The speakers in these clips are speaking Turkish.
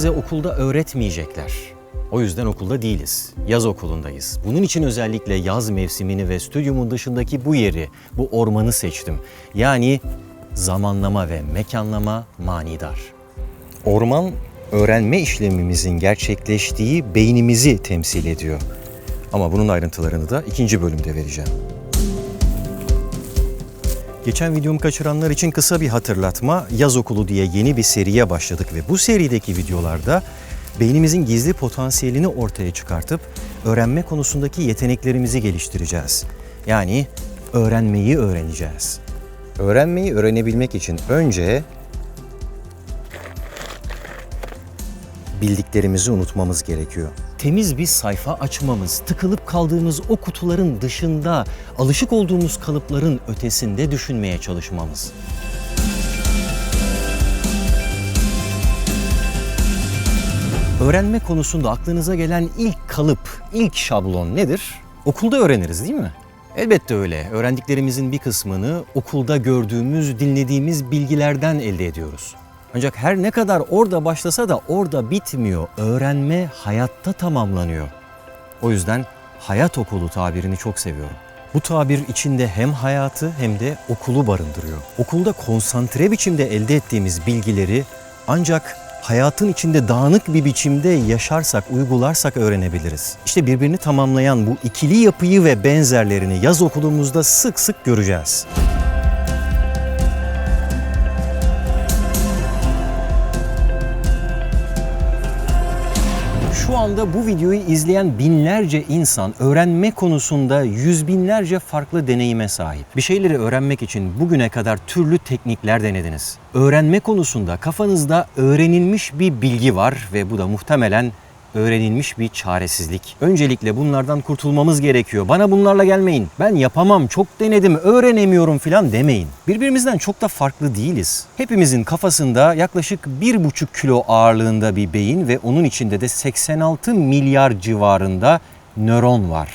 bize okulda öğretmeyecekler. O yüzden okulda değiliz. Yaz okulundayız. Bunun için özellikle yaz mevsimini ve stüdyumun dışındaki bu yeri, bu ormanı seçtim. Yani zamanlama ve mekanlama manidar. Orman, öğrenme işlemimizin gerçekleştiği beynimizi temsil ediyor. Ama bunun ayrıntılarını da ikinci bölümde vereceğim. Geçen videomu kaçıranlar için kısa bir hatırlatma. Yaz Okulu diye yeni bir seriye başladık ve bu serideki videolarda beynimizin gizli potansiyelini ortaya çıkartıp öğrenme konusundaki yeteneklerimizi geliştireceğiz. Yani öğrenmeyi öğreneceğiz. Öğrenmeyi öğrenebilmek için önce bildiklerimizi unutmamız gerekiyor. Temiz bir sayfa açmamız, tıkılıp kaldığımız o kutuların dışında, alışık olduğumuz kalıpların ötesinde düşünmeye çalışmamız. Öğrenme konusunda aklınıza gelen ilk kalıp, ilk şablon nedir? Okulda öğreniriz değil mi? Elbette öyle. Öğrendiklerimizin bir kısmını okulda gördüğümüz, dinlediğimiz bilgilerden elde ediyoruz. Ancak her ne kadar orada başlasa da orada bitmiyor. Öğrenme hayatta tamamlanıyor. O yüzden hayat okulu tabirini çok seviyorum. Bu tabir içinde hem hayatı hem de okulu barındırıyor. Okulda konsantre biçimde elde ettiğimiz bilgileri ancak hayatın içinde dağınık bir biçimde yaşarsak, uygularsak öğrenebiliriz. İşte birbirini tamamlayan bu ikili yapıyı ve benzerlerini yaz okulumuzda sık sık göreceğiz. Şu anda bu videoyu izleyen binlerce insan öğrenme konusunda yüz binlerce farklı deneyime sahip. Bir şeyleri öğrenmek için bugüne kadar türlü teknikler denediniz. Öğrenme konusunda kafanızda öğrenilmiş bir bilgi var ve bu da muhtemelen öğrenilmiş bir çaresizlik. Öncelikle bunlardan kurtulmamız gerekiyor. Bana bunlarla gelmeyin. Ben yapamam, çok denedim, öğrenemiyorum falan demeyin. Birbirimizden çok da farklı değiliz. Hepimizin kafasında yaklaşık 1,5 kilo ağırlığında bir beyin ve onun içinde de 86 milyar civarında nöron var.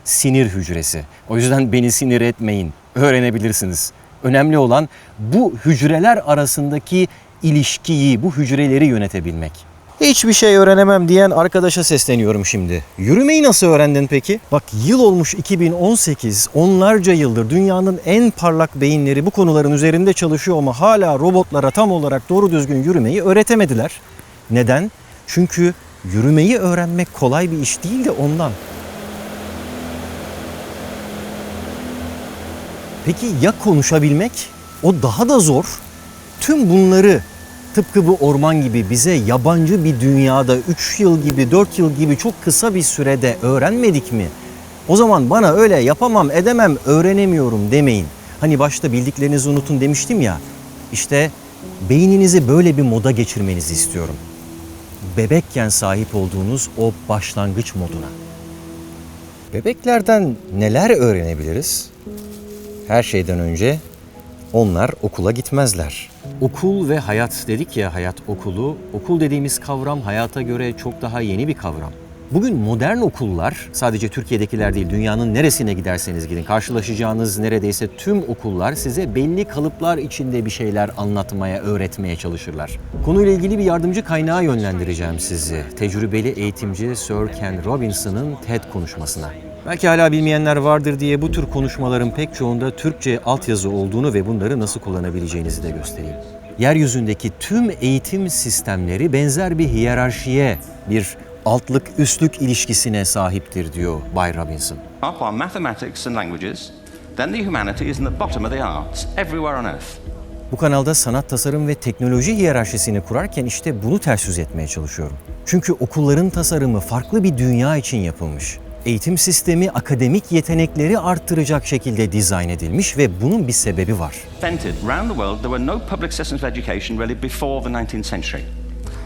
Sinir hücresi. O yüzden beni sinir etmeyin. Öğrenebilirsiniz. Önemli olan bu hücreler arasındaki ilişkiyi, bu hücreleri yönetebilmek. Hiçbir şey öğrenemem diyen arkadaşa sesleniyorum şimdi. Yürümeyi nasıl öğrendin peki? Bak, yıl olmuş 2018, onlarca yıldır dünyanın en parlak beyinleri bu konuların üzerinde çalışıyor ama hala robotlara tam olarak doğru düzgün yürümeyi öğretemediler. Neden? Çünkü yürümeyi öğrenmek kolay bir iş değil de ondan. Peki ya konuşabilmek? O daha da zor. Tüm bunları tıpkı bu orman gibi bize yabancı bir dünyada 3 yıl gibi, 4 yıl gibi çok kısa bir sürede öğrenmedik mi? O zaman bana öyle yapamam, edemem, öğrenemiyorum demeyin. Hani başta bildiklerinizi unutun demiştim ya. İşte beyninizi böyle bir moda geçirmenizi istiyorum. Bebekken sahip olduğunuz o başlangıç moduna. Bebeklerden neler öğrenebiliriz? Her şeyden önce onlar okula gitmezler. Okul ve hayat dedik ya, hayat okulu. Okul dediğimiz kavram hayata göre çok daha yeni bir kavram. Bugün modern okullar, sadece Türkiye'dekiler değil, dünyanın neresine giderseniz gidin, karşılaşacağınız neredeyse tüm okullar size belli kalıplar içinde bir şeyler anlatmaya, öğretmeye çalışırlar. Konuyla ilgili bir yardımcı kaynağa yönlendireceğim sizi. Tecrübeli eğitimci Sir Ken Robinson'ın TED konuşmasına. Belki hala bilmeyenler vardır diye bu tür konuşmaların pek çoğunda Türkçe altyazı olduğunu ve bunları nasıl kullanabileceğinizi de göstereyim. Yeryüzündeki tüm eğitim sistemleri benzer bir hiyerarşiye, bir altlık üstlük ilişkisine sahiptir diyor Bay Robinson. Up are mathematics and languages, then the humanities and the bottom of the arts, everywhere on earth. Bu kanalda sanat, tasarım ve teknoloji hiyerarşisini kurarken işte bunu ters yüz etmeye çalışıyorum. Çünkü okulların tasarımı farklı bir dünya için yapılmış. Eğitim sistemi akademik yetenekleri arttıracak şekilde dizayn edilmiş ve bunun bir sebebi var. Invented round the world, there were no public systems of education really before the 19th century.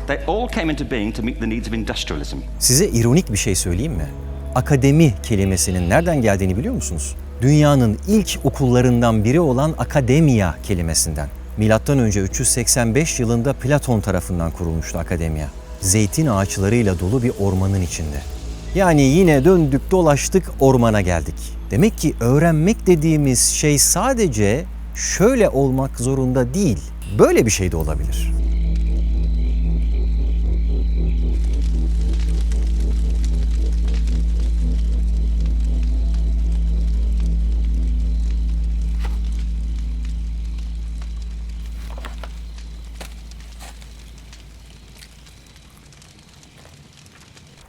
They all came into being to meet the needs of industrialism. Size ironik bir şey söyleyeyim mi? Akademi kelimesinin nereden geldiğini biliyor musunuz? Dünyanın ilk okullarından biri olan akademia kelimesinden. Milattan önce 385 yılında Platon tarafından kurulmuştu akademia. Zeytin ağaçlarıyla dolu bir ormanın içinde. Yani yine döndük dolaştık ormana geldik. Demek ki öğrenmek dediğimiz şey sadece şöyle olmak zorunda değil. Böyle bir şey de olabilir.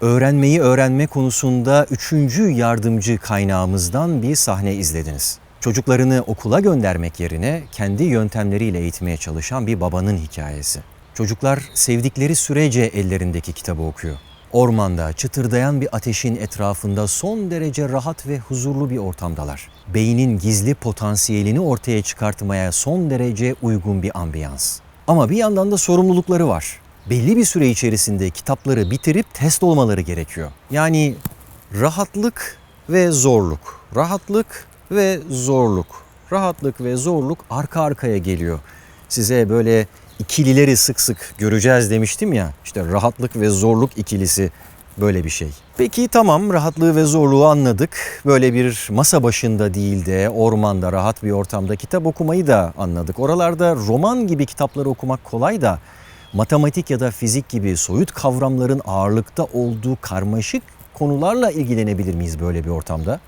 Öğrenmeyi öğrenme konusunda 3. yardımcı kaynağımızdan bir sahne izlediniz. Çocuklarını okula göndermek yerine kendi yöntemleriyle eğitmeye çalışan bir babanın hikayesi. Çocuklar sevdikleri sürece ellerindeki kitabı okuyor. Ormanda çıtırdayan bir ateşin etrafında son derece rahat ve huzurlu bir ortamdalar. Beynin gizli potansiyelini ortaya çıkartmaya son derece uygun bir ambiyans. Ama bir yandan da sorumlulukları var. Belli bir süre içerisinde kitapları bitirip test olmaları gerekiyor. Yani rahatlık ve zorluk, rahatlık ve zorluk, rahatlık ve zorluk arka arkaya geliyor. Size böyle ikilileri sık sık göreceğiz demiştim ya, işte rahatlık ve zorluk ikilisi böyle bir şey. Peki tamam, rahatlığı ve zorluğu anladık. Böyle bir masa başında değil de ormanda rahat bir ortamda kitap okumayı da anladık. Oralarda roman gibi kitapları okumak kolay da matematik ya da fizik gibi soyut kavramların ağırlıkta olduğu karmaşık konularla ilgilenebilir miyiz böyle bir ortamda?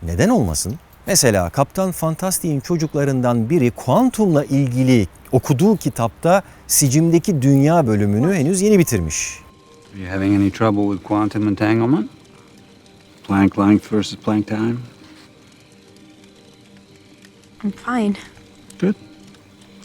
Neden olmasın? Mesela Kaptan Fantastic'in çocuklarından biri kuantumla ilgili okuduğu kitapta Sicim'deki Dünya bölümünü henüz yeni bitirmiş. Are you having any trouble with quantum entanglement? Planck length versus Planck time? I'm fine. Good.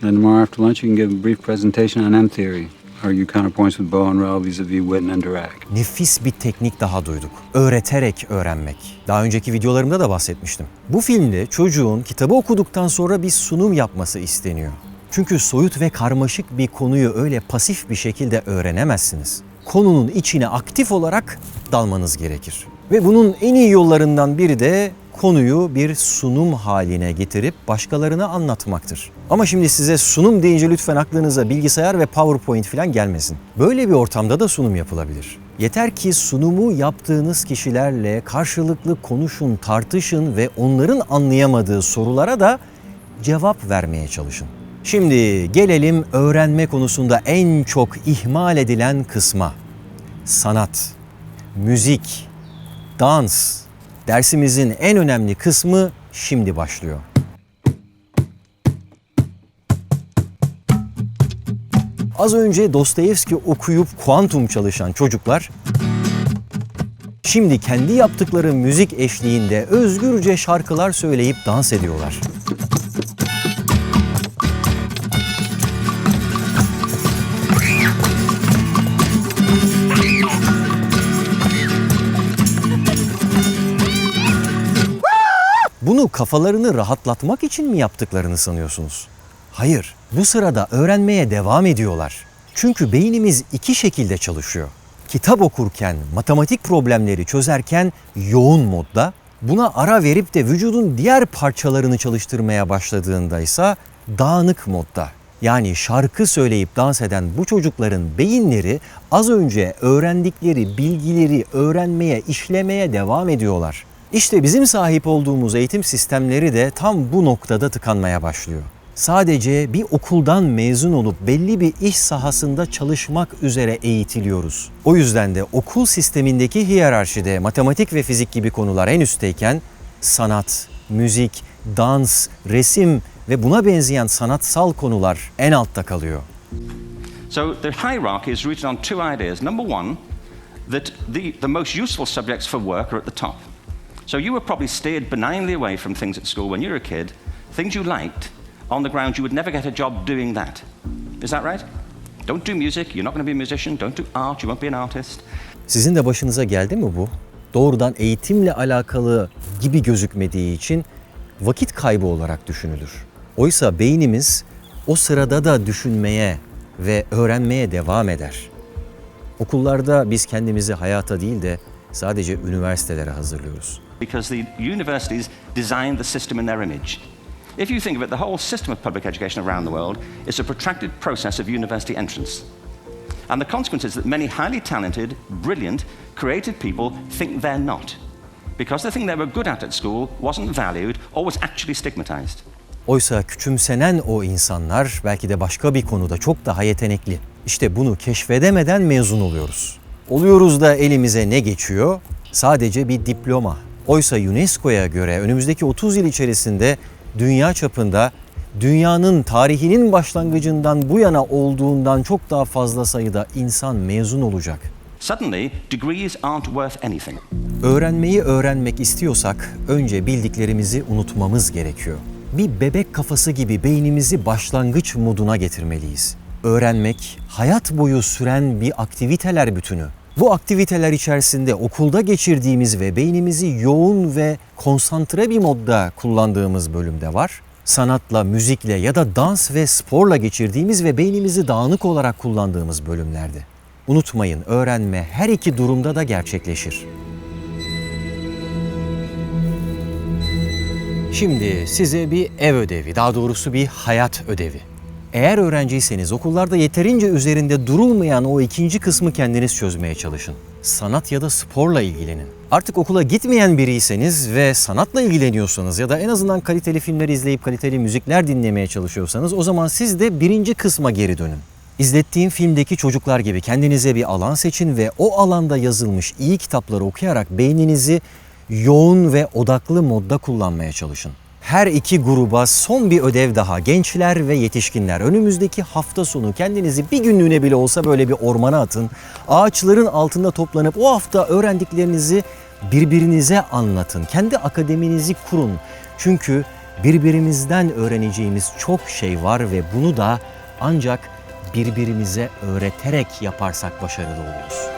Then tomorrow after lunch you can give a brief presentation on M-theory. Argue counterpoints with Bow and Rel vis-a-vis Witten and Dirac. Nefis bir teknik daha duyduk. Öğreterek öğrenmek. Daha önceki videolarımda da bahsetmiştim. Bu filmde çocuğun kitabı okuduktan sonra bir sunum yapması isteniyor. Çünkü soyut ve karmaşık bir konuyu öyle pasif bir şekilde öğrenemezsiniz. Konunun içine aktif olarak dalmanız gerekir. Ve bunun en iyi yollarından biri de konuyu bir sunum haline getirip başkalarına anlatmaktır. Ama şimdi size sunum deyince lütfen aklınıza bilgisayar ve PowerPoint falan gelmesin. Böyle bir ortamda da sunum yapılabilir. Yeter ki sunumu yaptığınız kişilerle karşılıklı konuşun, tartışın ve onların anlayamadığı sorulara da cevap vermeye çalışın. Şimdi gelelim öğrenme konusunda en çok ihmal edilen kısma. Sanat, müzik, dans. Dersimizin en önemli kısmı şimdi başlıyor. Az önce Dostoyevski okuyup kuantum çalışan çocuklar şimdi kendi yaptıkları müzik eşliğinde özgürce şarkılar söyleyip dans ediyorlar. Bunu kafalarını rahatlatmak için mi yaptıklarını sanıyorsunuz? Hayır, bu sırada öğrenmeye devam ediyorlar. Çünkü beynimiz iki şekilde çalışıyor. Kitap okurken, matematik problemleri çözerken yoğun modda, buna ara verip de vücudun diğer parçalarını çalıştırmaya başladığında ise dağınık modda. Yani şarkı söyleyip dans eden bu çocukların beyinleri az önce öğrendikleri bilgileri öğrenmeye, işlemeye devam ediyorlar. İşte bizim sahip olduğumuz eğitim sistemleri de tam bu noktada tıkanmaya başlıyor. Sadece bir okuldan mezun olup belli bir iş sahasında çalışmak üzere eğitiliyoruz. O yüzden de okul sistemindeki hiyerarşide matematik ve fizik gibi konular en üstteyken sanat, müzik, dans, resim ve buna benzeyen sanatsal konular en altta kalıyor. So the hierarchy is rooted on two ideas. Number one, that the most useful subjects for work are at the top. So you were probably steered benignly away from things at school when you were a kid, things you liked, on the ground you would never get a job doing that. Is that right? Don't do music, you're not going to be a musician. Don't do art, you won't be an artist. Sizin de başınıza geldi mi bu? Doğrudan eğitimle alakalı gibi gözükmediği için vakit kaybı olarak düşünülür. Oysa beynimiz o sırada da düşünmeye ve öğrenmeye devam eder. Okullarda biz kendimizi hayata değil de sadece üniversitelere hazırlıyoruz. Because the universities designed the system in their image. If you think of it, the whole system of public education around the world is a protracted process of university entrance. And the consequence is that many highly talented, brilliant, creative people think they're not. Because the thing they were good at school wasn't valued or was actually stigmatized. Oysa küçümsenen o insanlar belki de başka bir konuda çok daha yetenekli. İşte bunu keşfedemeden mezun oluyoruz. Oluyoruz da elimize ne geçiyor? Sadece bir diploma. Oysa UNESCO'ya göre önümüzdeki 30 yıl içerisinde dünya çapında dünyanın tarihinin başlangıcından bu yana olduğundan çok daha fazla sayıda insan mezun olacak. Suddenly, degrees aren't worth anything. Öğrenmeyi öğrenmek istiyorsak önce bildiklerimizi unutmamız gerekiyor. Bir bebek kafası gibi beynimizi başlangıç moduna getirmeliyiz. Öğrenmek hayat boyu süren bir aktiviteler bütünü. Bu aktiviteler içerisinde okulda geçirdiğimiz ve beynimizi yoğun ve konsantre bir modda kullandığımız bölümde var. Sanatla, müzikle ya da dans ve sporla geçirdiğimiz ve beynimizi dağınık olarak kullandığımız bölümlerde. Unutmayın, öğrenme her iki durumda da gerçekleşir. Şimdi size bir ev ödevi, daha doğrusu bir hayat ödevi. Eğer öğrenciyseniz okullarda yeterince üzerinde durulmayan o ikinci kısmı kendiniz çözmeye çalışın. Sanat ya da sporla ilgilenin. Artık okula gitmeyen biriyseniz ve sanatla ilgileniyorsanız ya da en azından kaliteli filmler izleyip kaliteli müzikler dinlemeye çalışıyorsanız o zaman siz de birinci kısma geri dönün. İzlettiğim filmdeki çocuklar gibi kendinize bir alan seçin ve o alanda yazılmış iyi kitapları okuyarak beyninizi yoğun ve odaklı modda kullanmaya çalışın. Her iki gruba son bir ödev daha. Gençler ve yetişkinler. Önümüzdeki hafta sonu kendinizi bir günlüğüne bile olsa böyle bir ormana atın. Ağaçların altında toplanıp o hafta öğrendiklerinizi birbirinize anlatın. Kendi akademinizi kurun. Çünkü birbirimizden öğreneceğimiz çok şey var ve bunu da ancak birbirimize öğreterek yaparsak başarılı oluruz.